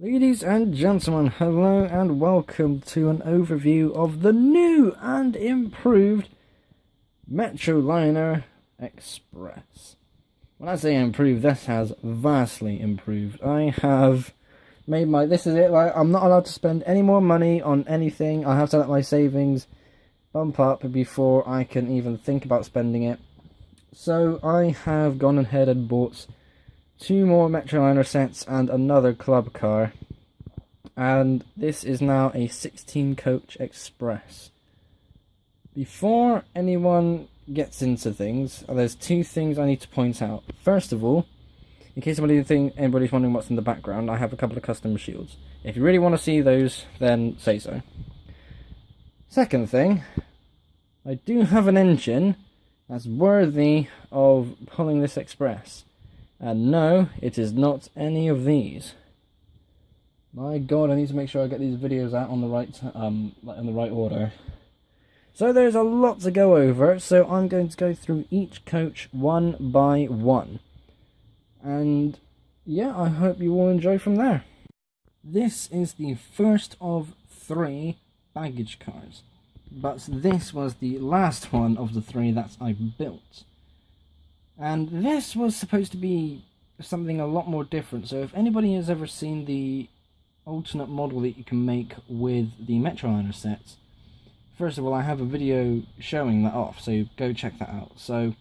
Ladies and gentlemen, hello and welcome to an overview of the new and improved metroliner Express. When I say improved, this has vastly improved. I have made this is it, like, I'm not allowed to spend any more money on anything. I have to let my savings bump up before I can even think about spending it. So I have gone ahead and bought 2 more metroliner sets and another club car, and this is now a 16 coach express. Before anyone gets into things, there's 2 things I need to point out. First of all, in case anybody's wondering what's in the background, I have a couple of custom shields. If you really want to see those, then say so. Second thing, I do have an engine that's worthy of pulling this express. And no, it is not any of these. My God, I need to make sure I get these videos out on the in the right order. So there's a lot to go over, so I'm going to go through each coach one by one. And yeah, I hope you all enjoy from there. This is the first of 3 baggage cars, but this was the last one of the 3 that I built. And this was supposed to be something a lot more different. So if anybody has ever seen the alternate model that you can make with the metroliner sets, first of all, I have a video showing that off, so go check that out. So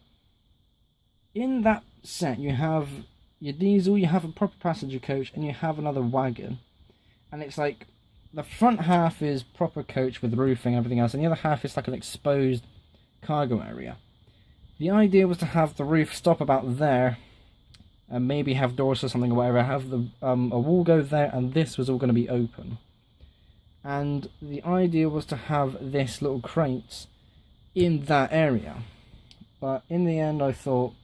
in that set you have your diesel, you have a proper passenger coach, and you have another wagon. And it's like the front half is proper coach with roofing and everything else, and the other half is like an exposed cargo area. The idea was to have the roof stop about there, and maybe have doors or something or whatever, have the a wall go there, and this was all going to be open. And the idea was to have this little crates in that area. But in the end I thought,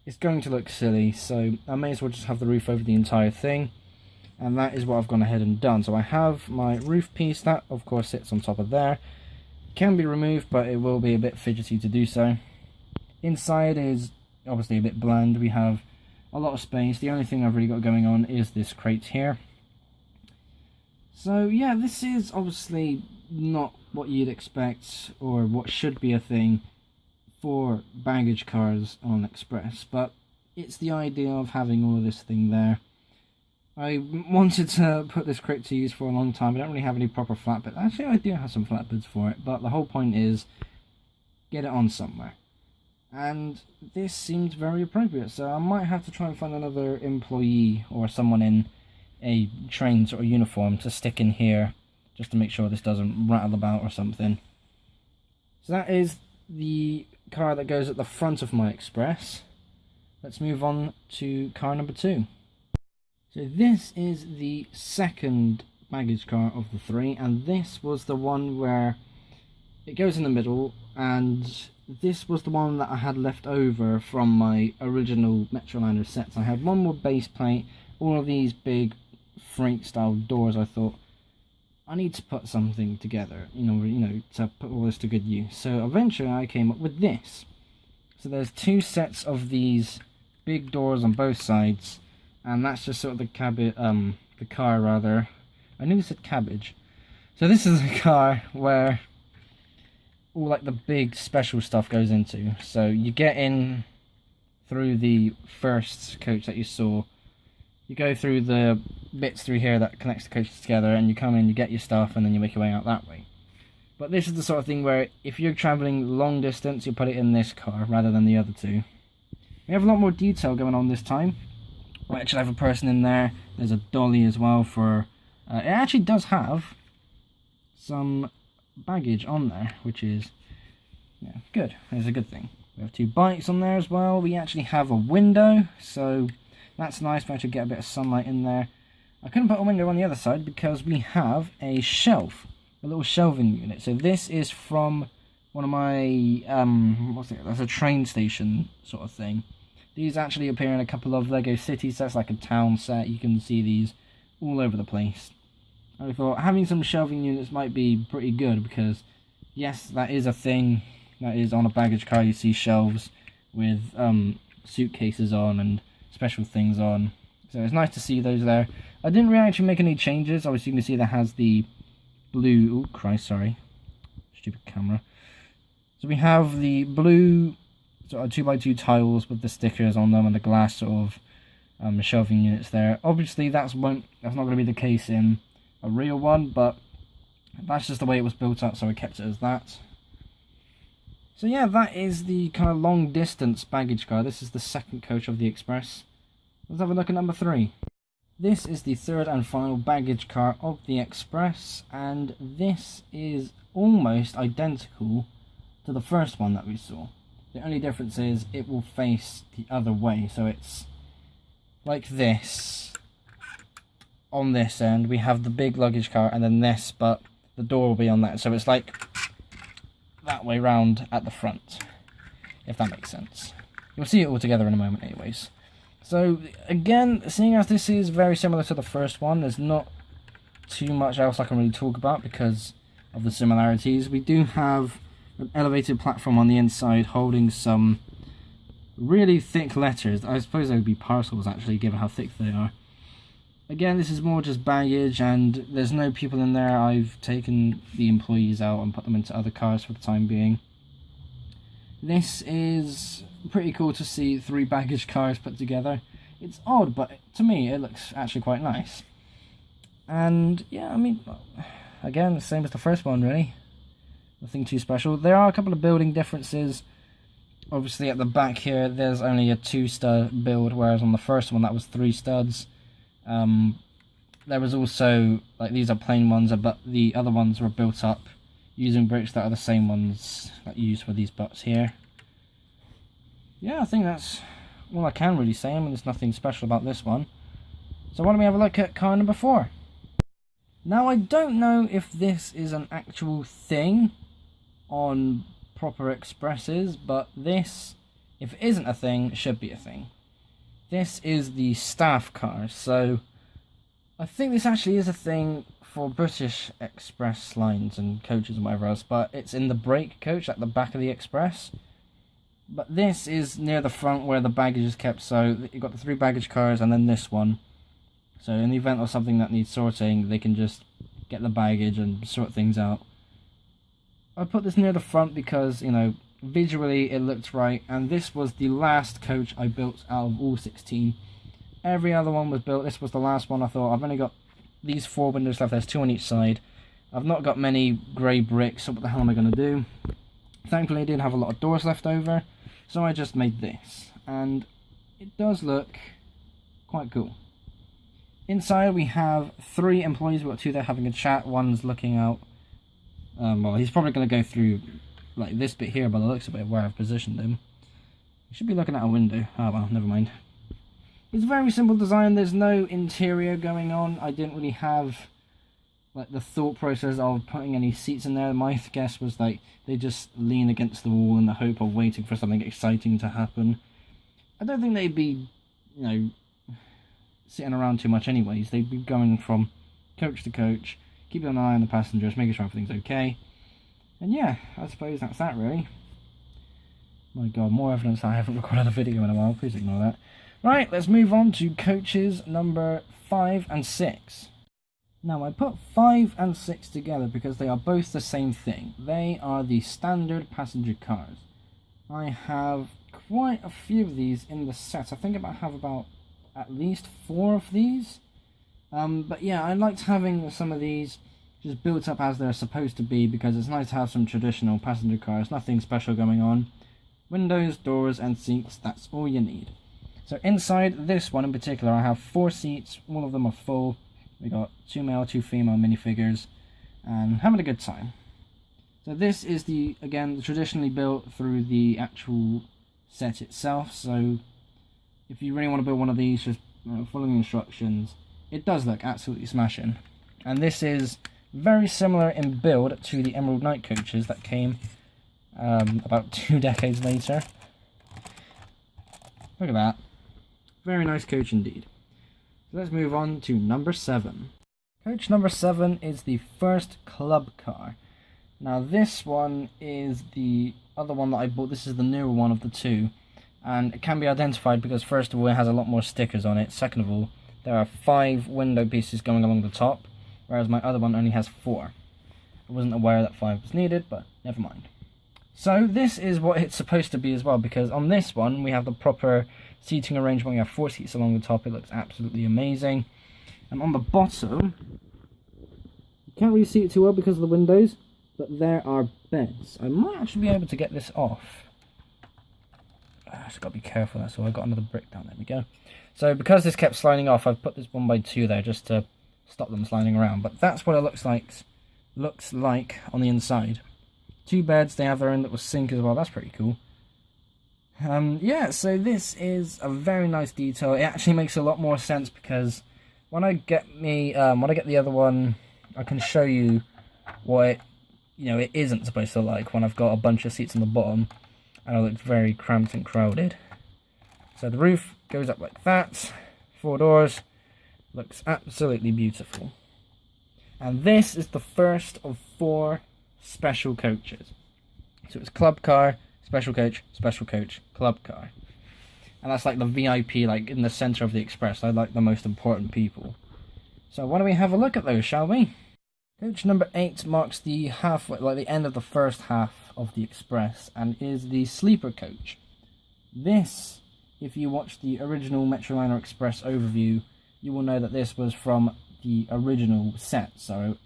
it's going to look silly, so I may as well just have the roof over the entire thing. And that is what I've gone ahead and done. So I have my roof piece, that of course sits on top of there. Can be removed, but it will be a bit fidgety to do so. Inside is obviously a bit bland. We have a lot of space. The only thing I've really got going on is this crate here. So yeah, this is obviously not what you'd expect or what should be a thing for baggage cars on Express, but it's the idea of having all of this thing there. I wanted to put this crate to use for a long time. I don't really have any proper flatbeds. Actually, I do have some flatbeds for it, but the whole point is get it on somewhere. And this seemed very appropriate, so I might have to try and find another employee or someone in a train sort of uniform to stick in here just to make sure this doesn't rattle about or something. So that is the car that goes at the front of my Express. Let's move on to car number 2. So this is the second baggage car of the 3, and this was the one where it goes in the middle, and this was the one that I had left over from my original metroliner sets. I had one more base plate, all of these big freight style doors. I thought I need to put something together, you know, to put all this to good use. So eventually I came up with this. So there's 2 sets of these big doors on both sides, and that's just sort of the car rather. I nearly said cabbage. So this is a car where all like the big special stuff goes into. So you get in through the first coach that you saw, you go through the bits through here that connects the coaches together, and you come in, you get your stuff, and then you make your way out that way. But this is the sort of thing where if you're travelling long distance, you put it in this car rather than the other 2. We have a lot more detail going on this time. We actually have a person in there. There's a dolly as well for it actually does have some baggage on there, which is good. It's a good thing. We have 2 bikes on there as well. We actually have a window, so that's nice. We actually get a bit of sunlight in there. I couldn't put a window on the other side because we have a shelf, a little shelving unit. So this is from one of my that's a train station sort of thing. These actually appear in a couple of Lego cities. That's like a town set. You can see these all over the place. I thought having some shelving units might be pretty good because, yes, that is a thing that is on a baggage car. You see shelves with suitcases on and special things on. So it's nice to see those there. I didn't really actually make any changes. Obviously you can see that has the blue, oh Christ, sorry, stupid camera. So we have the blue sort of 2x2 tiles with the stickers on them and the glass sort of shelving units there. Obviously that's not going to be the case in a real one, but that's just the way it was built up, so I kept it as that. So yeah, that is the kind of long distance baggage car. This is the second coach of the Express. Let's have a look at number 3. This is the third and final baggage car of the Express, and this is almost identical to the first one that we saw. The only difference is it will face the other way, so it's like this. On this end we have the big luggage car and then this, but the door will be on that, so it's like that way round at the front, if that makes sense. You'll see it all together in a moment anyways. So again, seeing as this is very similar to the first one, there's not too much else I can really talk about because of the similarities. We do have an elevated platform on the inside holding some really thick letters. I suppose they would be parcels actually, given how thick they are. Again, this is more just baggage and there's no people in there. I've taken the employees out and put them into other cars for the time being. This is pretty cool to see 3 baggage cars put together. It's odd, but to me it looks actually quite nice. And yeah, I mean, again, the same as the first one really. Nothing too special. There are a couple of building differences. Obviously at the back here there's only a 2-stud build, whereas on the first one that was 3 studs. There was also, like, these are plain ones, but the other ones were built up using bricks that are the same ones that you use for these butts here. Yeah, I think that's all I can really say. I mean, there's nothing special about this one. So why don't we have a look at car number 4. Now, I don't know if this is an actual thing on proper Expresses, but this, if it isn't a thing, should be a thing. This is the staff car, so I think this actually is a thing for British Express lines and coaches and whatever else, but it's in the brake coach at the back of the Express. But this is near the front where the baggage is kept, so you've got the 3 baggage cars and then this one. So in the event of something that needs sorting, they can just get the baggage and sort things out. I put this near the front because, you know, visually it looked right, and this was the last coach I built out of all 16. Every other one was built. This was the last one. I thought, I've only got these 4 windows left. There's 2 on each side. I've not got many grey bricks, so what the hell am I going to do? Thankfully I did have a lot of doors left over, so I just made this, and it does look quite cool. Inside we have 3 employees. We've got 2 there having a chat. One's looking out. Well, he's probably going to go through like this bit here by the looks of it, where I've positioned him. He should be looking at a window. Oh well, never mind. It's a very simple design. There's no interior going on. I didn't really have like the thought process of putting any seats in there. My guess was like they just lean against the wall in the hope of waiting for something exciting to happen. I don't think they'd be, you know, sitting around too much anyways. They'd be going from coach to coach, keeping an eye on the passengers, making sure everything's okay. And yeah, I suppose that's that really. My god, more evidence I haven't recorded a video in a while, please ignore that. Right, let's move on to coaches number 5 and 6. Now I put 5 and 6 together because they are both the same thing. They are the standard passenger cars. I have quite a few of these in the set. I think I have about at least 4 of these. But yeah, I liked having some of these just built up as they're supposed to be, because it's nice to have some traditional passenger cars, nothing special going on. Windows, doors and seats, that's all you need. So inside this one in particular I have 4 seats, all of them are full. We got 2 male, 2 female minifigures and having a good time. So this is the, again, traditionally built through the actual set itself, so if you really want to build one of these, just following instructions, it does look absolutely smashing. And this is very similar in build to the Emerald Knight coaches that came about 2 decades later. Look at that. Very nice coach indeed. So let's move on to number 7. Coach number 7 is the first club car. Now this one is the other one that I bought. This is the newer one of the 2. And it can be identified because first of all it has a lot more stickers on it. Second of all, there are 5 window pieces going along the top, whereas my other one only has 4. I wasn't aware that 5 was needed, but never mind. So this is what it's supposed to be as well, because on this one we have the proper seating arrangement. We have 4 seats along the top. It looks absolutely amazing. And on the bottom, you can't really see it too well because of the windows, but there are beds. I might actually be able to get this off. I just got to be careful, that's all. I got another brick down. There we go. So because this kept sliding off, I've put this 1x2 there just to stop them sliding around. But that's what it looks like on the inside. 2 beds. They have their own little sink as well. That's pretty cool. Yeah, so this is a very nice detail. It actually makes a lot more sense because when I get the other one, I can show you what it isn't supposed to look like when I've got a bunch of seats on the bottom and it looks very cramped and crowded. So the roof goes up like that, 4 doors, looks absolutely beautiful. And this is the first of 4 special coaches. So it's club car, special coach, club car. And that's like the VIP, like in the center of the Express. I like the most important people. So why don't we have a look at those, shall we? Coach number 8 marks the halfway, like the end of the first half of the Express, and is the sleeper coach. This, if you watch the original metroliner Express overview, you will know that this was from the original set. So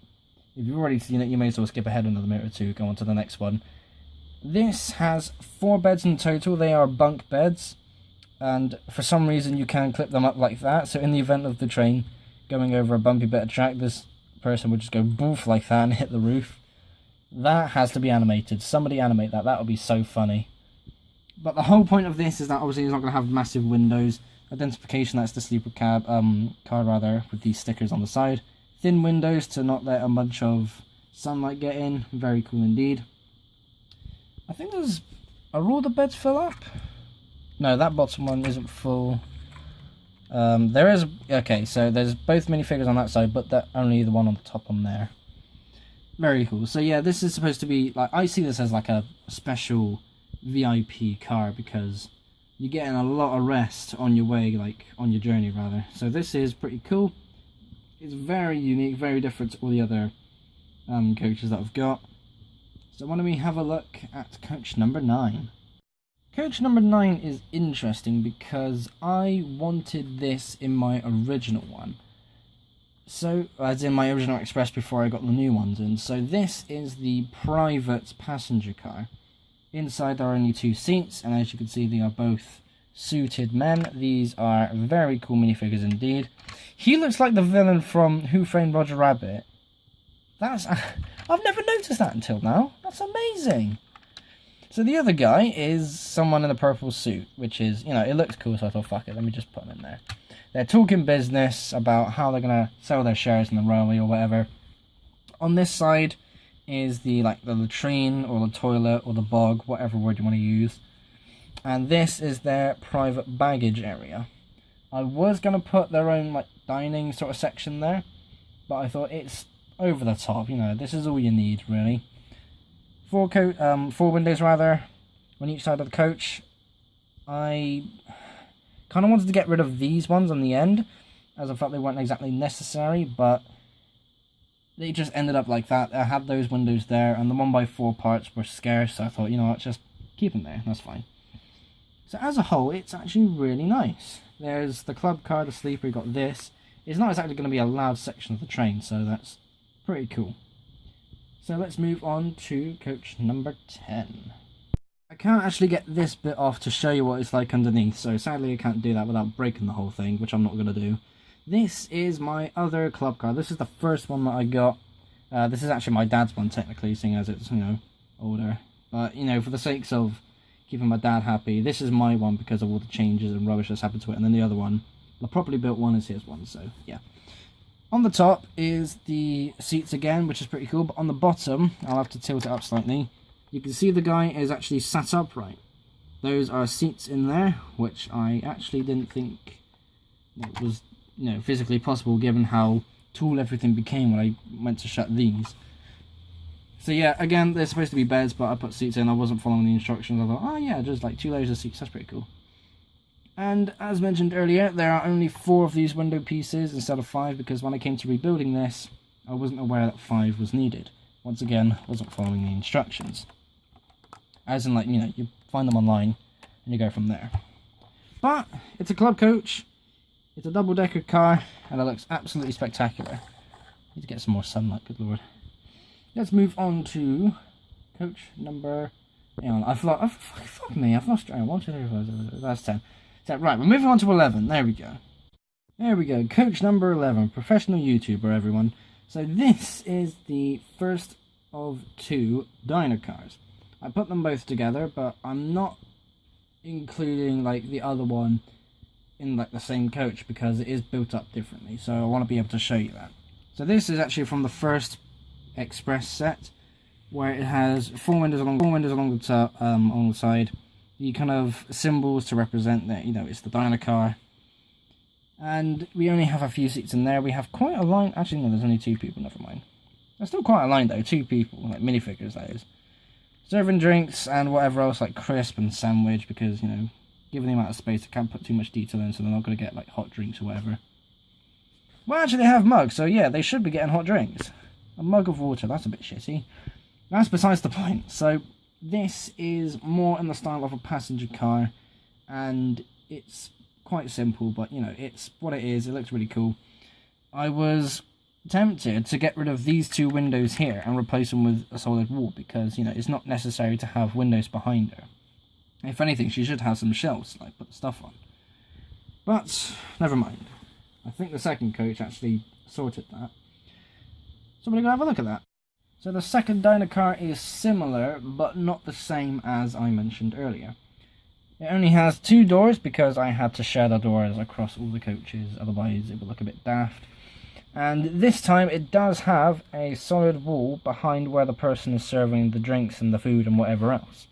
if you've already seen it, you may as well skip ahead another minute or two, go on to the next one. This has 4 beds in total. They are bunk beds, and for some reason you can clip them up like that. So in the event of the train going over a bumpy bit of track, this person would just go boof like that and hit the roof. That has to be animated. Somebody animate that. That would be so funny. But the whole point of this is that obviously it's not going to have massive windows. Identification, that's the sleeper car rather, with these stickers on the side. Thin windows to not let a bunch of sunlight get in. Very cool indeed. I think are all the beds full up? No, that bottom one isn't full. There is, okay, so there's both minifigures on that side, but only the one on the top on there. Very cool. So yeah, this is supposed to be, like, I see this as like a special VIP car because you're getting a lot of rest on your way, like, on your journey rather. So this is pretty cool. It's very unique, very different to all the other coaches that I've got. So why don't we have a look at coach number 9. Coach number 9 is interesting because I wanted this in my original one. So, as in my original Express before I got the new ones in. So this is the private passenger car. Inside there are only 2 seats, and as you can see they are both suited men. These are very cool minifigures indeed. He looks like the villain from Who Framed Roger Rabbit. I've never noticed that until now. That's amazing. So the other guy is someone in a purple suit, which is, it looks cool, so I thought, fuck it, let me just put him in there. They're talking business about how they're going to sell their shares in the railway or whatever. On this side is the latrine or the toilet or the bog, whatever word you want to use. And this is their private baggage area. I was going to put their own dining sort of section there, but I thought it's over the top, this is all you need really. 4 windows rather on each side of the coach. I kind of wanted to get rid of these ones on the end, as I felt they weren't exactly necessary, but they just ended up like that. I had those windows there, and the 1x4 parts were scarce, so I thought, what, just keep them there, that's fine. So as a whole, it's actually really nice. There's the club car, the sleeper, you got this. It's not exactly going to be a loud section of the train, so that's pretty cool. So let's move on to coach number 10. I can't actually get this bit off to show you what it's like underneath, so sadly I can't do that without breaking the whole thing, which I'm not going to do. This is my other club car. This is the first one that I got. This is actually my dad's one technically, seeing as it's, older. But, for the sakes of keeping my dad happy, this is my one because of all the changes and rubbish that's happened to it, and then the other one, the properly built one, is his one, so yeah. On the top is the seats again, which is pretty cool, but on the bottom, I'll have to tilt it up slightly, you can see the guy is actually sat upright. Those are seats in there, which I actually didn't think it was physically possible given how tall everything became when I went to shut these. So yeah, again, they're supposed to be beds, but I put seats in, I wasn't following the instructions. I thought, oh yeah, just 2 layers of seats, that's pretty cool. And as mentioned earlier, there are only 4 of these window pieces instead of 5, because when I came to rebuilding this, I wasn't aware that 5 was needed. Once again, I wasn't following the instructions. As in, like, you know, you find them online and you go from there. But it's a club coach, it's a double-decker car, and it looks absolutely spectacular. Need to get some more sunlight, good lord. Let's move on to coach number... Hang on, fuck me, I've lost... 1, 2, 3, 4, 5, that's 10. So, right, we're moving on to 11, there we go. There we go, coach number 11, professional YouTuber, everyone. So this is the first of 2 dyno cars. I put them both together, but I'm not including like the other one in like the same coach because it is built up differently, so I want to be able to show you that. So this is actually from the first Express set, where it has 4 windows along the top, on the side, the kind of symbols to represent that, you know, it's the dyno car. And we only have a few seats in there. We have quite a line. Actually, no, there's only 2 people. Never mind. There's still quite a line though. 2 people, like minifigures, that is. Serving drinks and whatever else, like crisp and sandwich, because, you know, given the amount of space, I can't put too much detail in, so they're not going to get like hot drinks or whatever. Well, actually, they have mugs, so yeah, they should be getting hot drinks. A mug of water, that's a bit shitty. That's besides the point. So this is more in the style of a passenger car, and it's quite simple, but you know, it's what it is. It looks really cool. I was tempted to get rid of these 2 windows here and replace them with a solid wall, because, you know, it's not necessary to have windows behind her. If anything, she should have some shelves to like put stuff on. But never mind. I think the second coach actually sorted that. So we're going to go have a look at that. So the second dyno car is similar, but not the same as I mentioned earlier. It only has 2 doors because I had to share the doors across all the coaches, otherwise it would look a bit daft. And this time it does have a solid wall behind where the person is serving the drinks and the food and whatever else.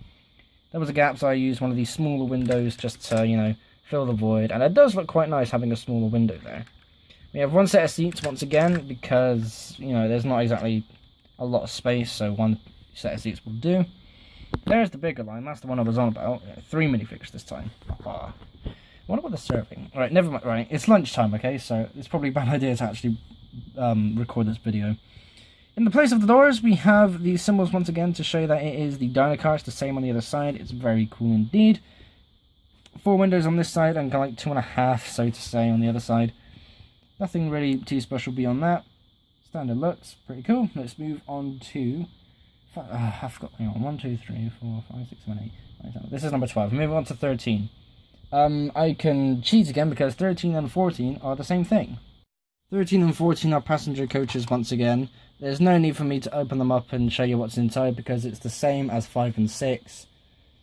There was a gap, so I used one of these smaller windows just to, you know, fill the void, and it does look quite nice having a smaller window there. We have 1 set of seats once again because, you know, there's not exactly a lot of space, so 1 set of seats will do. There's the bigger line, that's the one I was on about. 3 minifigures this time. I wonder what they're serving. Alright, never mind. Right, it's lunchtime, okay, so it's probably a bad idea to actually record this video. In the place of the doors, we have these symbols once again to show that it is the dyno car. It's the same on the other side. It's very cool indeed. 4 windows on this side and kind of like 2.5, so to say, on the other side. Nothing really too special beyond that. Standard looks pretty cool. Let's move on to... I forgot. Hang on. 1, 2, 3, 4, 5, 6, 7, 8, 9, 10. This is number 12. Moving on to 13. I can cheat again because 13 and 14 are the same thing. 13 and 14 are passenger coaches once again. There's no need for me to open them up and show you what's inside because it's the same as 5 and 6.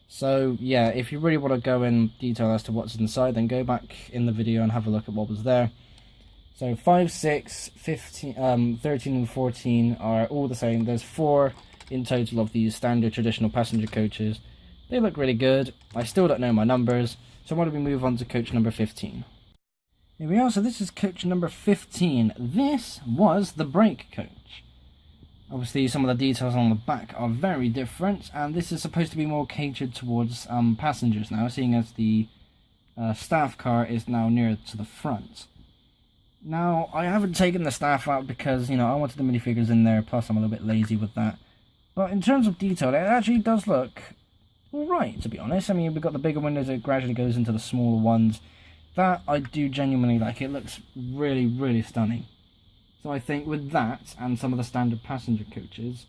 So yeah, if you really want to go in detail as to what's inside, then go back in the video and have a look at what was there. So 5, 6, 15, 13 and 14 are all the same. There's 4 in total of these standard traditional passenger coaches. They look really good. I still don't know my numbers, so why don't we move on to coach number 15. Here we are, so this is coach number 15. This was the brake coach. Obviously some of the details on the back are very different, and this is supposed to be more catered towards passengers now, seeing as the staff car is now nearer to the front. Now, I haven't taken the staff out because, you know, I wanted the minifigures in there, plus I'm a little bit lazy with that. But in terms of detail, it actually does look alright, to be honest. I mean, we've got the bigger windows, it gradually goes into the smaller ones. That I do genuinely like. It looks really, really stunning. So I think with that, and some of the standard passenger coaches,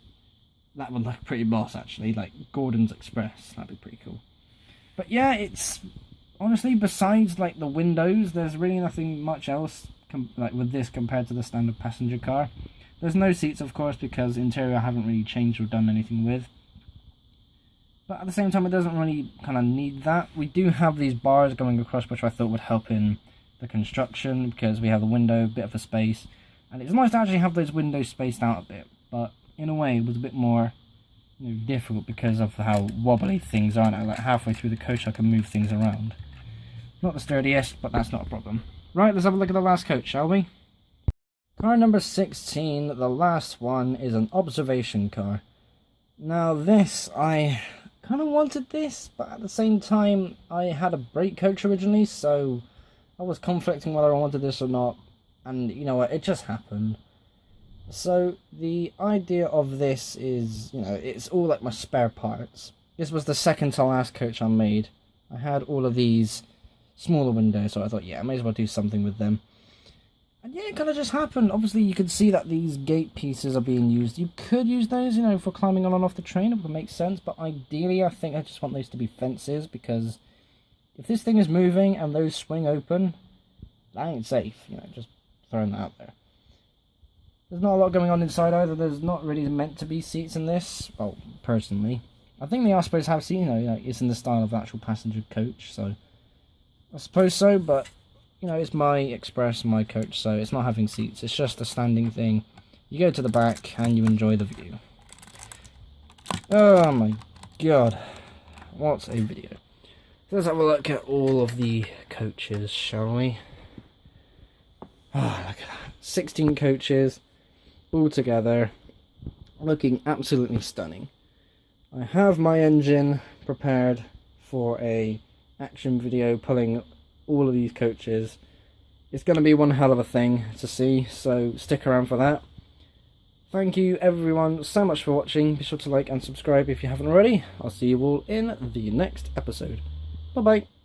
that would look pretty boss, actually. Like Gordon's Express, that'd be pretty cool. But yeah, it's... honestly, besides, like, the windows, there's really nothing much else like with this compared to the standard passenger car. There's no seats, of course, because interior I haven't really changed or done anything with. But at the same time, it doesn't really kind of need that. We do have these bars going across, which I thought would help in the construction, because we have a window, a bit of a space. And it's nice to actually have those windows spaced out a bit, but in a way it was a bit more, you know, difficult because of how wobbly things are now. Like halfway through the coach I can move things around. Not the sturdiest, but that's not a problem. Right, let's have a look at the last coach, shall we? Car number 16, the last one, is an observation car. Now this, I kind of wanted this, but at the same time, I had a brake coach originally, so I was conflicting whether I wanted this or not, and you know what, it just happened. So the idea of this is, you know, it's all like my spare parts. This was the second to last coach I made. I had all of these smaller windows, so I thought, yeah, I may as well do something with them. And yeah, it kind of just happened. Obviously, you can see that these gate pieces are being used. You could use those, you know, for climbing on and off the train. It would make sense. But ideally, I think I just want those to be fences. Because if this thing is moving and those swing open, that ain't safe. You know, just throwing that out there. There's not a lot going on inside either. There's not really meant to be seats in this. Well, personally. I think they are supposed to have seats. You know, it's in the style of the actual passenger coach. So, I suppose so, but... you know, it's my express, my coach, so it's not having seats. It's just a standing thing. You go to the back and you enjoy the view. Oh my god. What a video. So let's have a look at all of the coaches, shall we? Oh, look at that. 16 coaches, all together, looking absolutely stunning. I have my engine prepared for a action video pulling all of these coaches. It's going to be one hell of a thing to see, so stick around for that. Thank you everyone so much for watching. Be sure to like and subscribe if you haven't already. I'll see you all in the next episode. Bye bye.